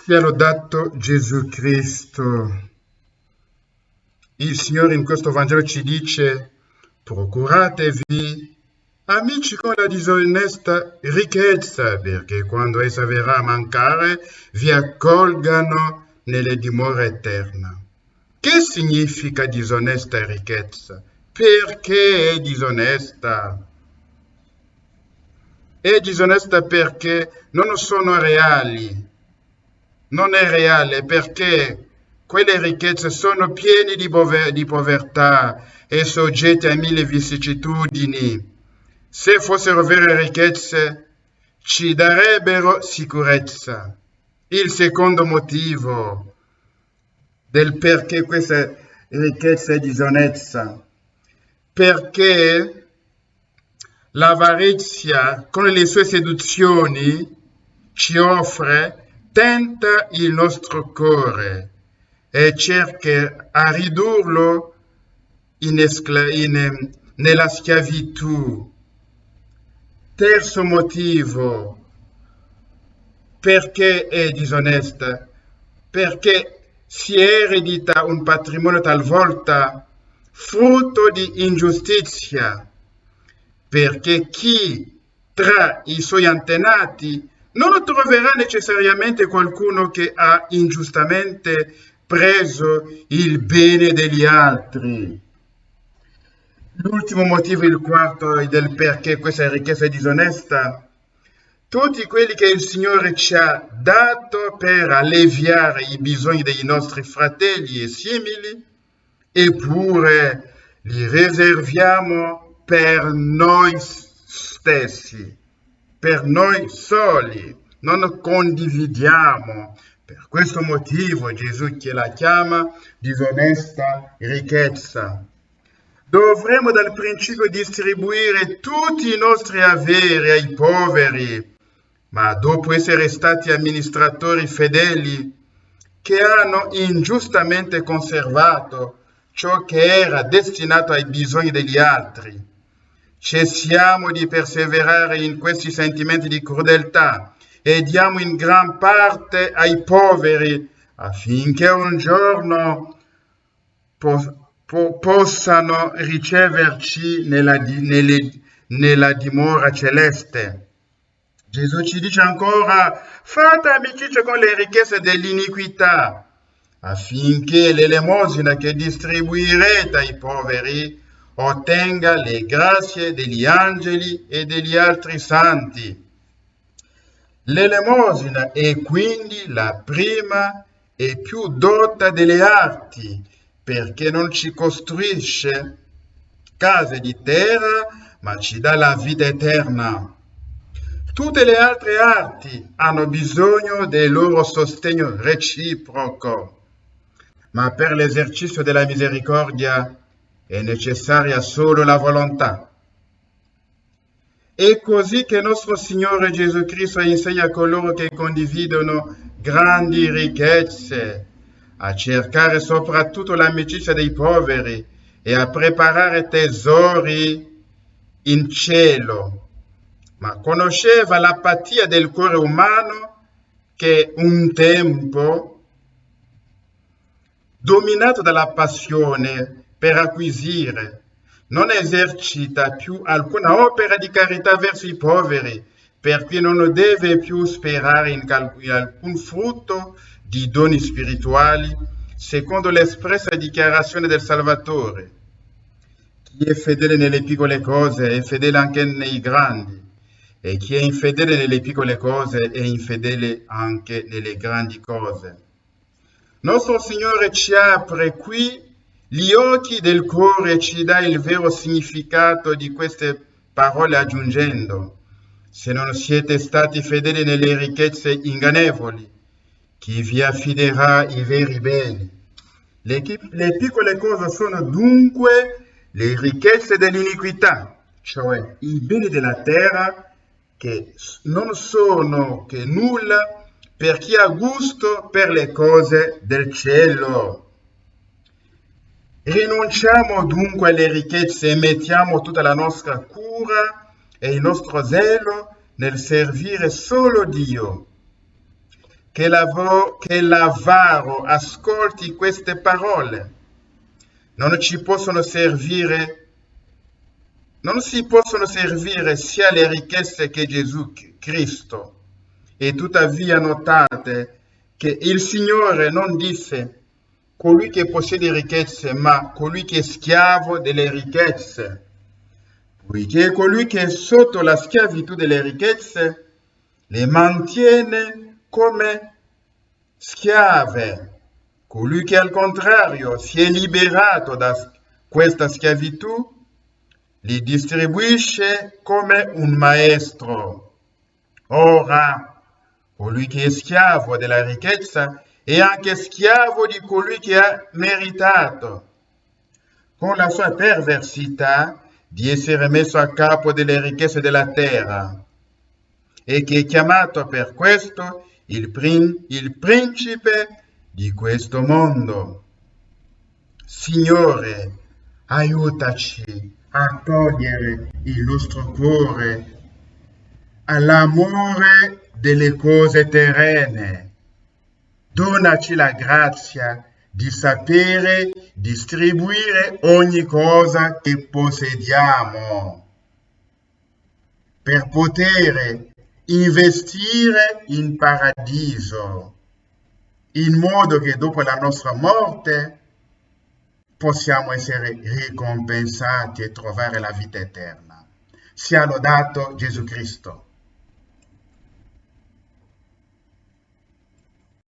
Sia lodato Gesù Cristo. Il Signore in questo Vangelo ci dice: procuratevi amici con la disonesta ricchezza, perché quando essa verrà a mancare vi accolgano nelle dimore eterne. Che significa disonesta ricchezza? Perché è disonesta? È disonesta perché non sono reali. Non è reale perché quelle ricchezze sono piene di povertà e soggette a mille vicissitudini. Se fossero vere ricchezze, ci darebbero sicurezza. Il secondo motivo del perché questa ricchezza è disonesta, perché l'avarizia con le sue seduzioni ci offre, tenta il nostro cuore e cerca a ridurlo nella schiavitù. Terzo motivo, perché è disonesta? Perché si eredita un patrimonio talvolta frutto di ingiustizia, perché chi tra i suoi antenati non troverà necessariamente qualcuno che ha ingiustamente preso il bene degli altri. L'ultimo motivo, il quarto, del perché questa ricchezza è disonesta: tutti quelli che il Signore ci ha dato per alleviare i bisogni dei nostri fratelli e simili, eppure li riserviamo per noi stessi, per noi soli, non condividiamo. Per questo motivo Gesù che la chiama disonesta ricchezza. Dovremmo dal principio distribuire tutti i nostri averi ai poveri, ma dopo essere stati amministratori fedeli che hanno ingiustamente conservato ciò che era destinato ai bisogni degli altri, cessiamo di perseverare in questi sentimenti di crudeltà e diamo in gran parte ai poveri affinché un giorno possano riceverci nella dimora celeste. Gesù ci dice ancora: fate amicizia con le ricchezze dell'iniquità, affinché l'elemosina che distribuirete ai poveri ottenga le grazie degli angeli e degli altri santi. L'elemosina è quindi la prima e più dotta delle arti, perché non ci costruisce case di terra, ma ci dà la vita eterna. Tutte le altre arti hanno bisogno del loro sostegno reciproco, ma per l'esercizio della misericordia è necessaria solo la volontà. È così che nostro Signore Gesù Cristo insegna a coloro che condividono grandi ricchezze a cercare soprattutto l'amicizia dei poveri e a preparare tesori in cielo. Ma conosceva l'apatia del cuore umano che un tempo, dominato dalla passione per acquisire, non esercita più alcuna opera di carità verso i poveri, per cui non deve più sperare in alcun frutto di doni spirituali, secondo l'espressa dichiarazione del Salvatore. Chi è fedele nelle piccole cose è fedele anche nei grandi, e chi è infedele nelle piccole cose è infedele anche nelle grandi cose. Nostro Signore ci apre qui gli occhi del cuore e ci dà il vero significato di queste parole aggiungendo: se non siete stati fedeli nelle ricchezze ingannevoli, chi vi affiderà i veri beni? Le piccole cose sono dunque le ricchezze dell'iniquità, cioè i beni della terra, che non sono che nulla per chi ha gusto per le cose del cielo. Rinunciamo dunque alle ricchezze e mettiamo tutta la nostra cura e il nostro zelo nel servire solo Dio. che l'avaro ascolti queste parole. Non si possono servire sia le ricchezze che Gesù Cristo. E tuttavia notate che il Signore non disse colui che possiede ricchezze, ma colui che è schiavo delle ricchezze. Poiché colui che è sotto la schiavitù delle ricchezze le mantiene come schiave. Colui che al contrario si è liberato da questa schiavitù li distribuisce come un maestro. Ora, colui che è schiavo della ricchezza è anche schiavo di colui che ha meritato, con la sua perversità, di essere messo a capo delle ricchezze della terra, e che è chiamato per questo il principe di questo mondo. Signore, aiutaci a togliere il nostro cuore all'amore delle cose terrene. Donaci la grazia di sapere distribuire ogni cosa che possediamo per poter investire in paradiso, in modo che dopo la nostra morte possiamo essere ricompensati e trovare la vita eterna. Sia lodato Gesù Cristo.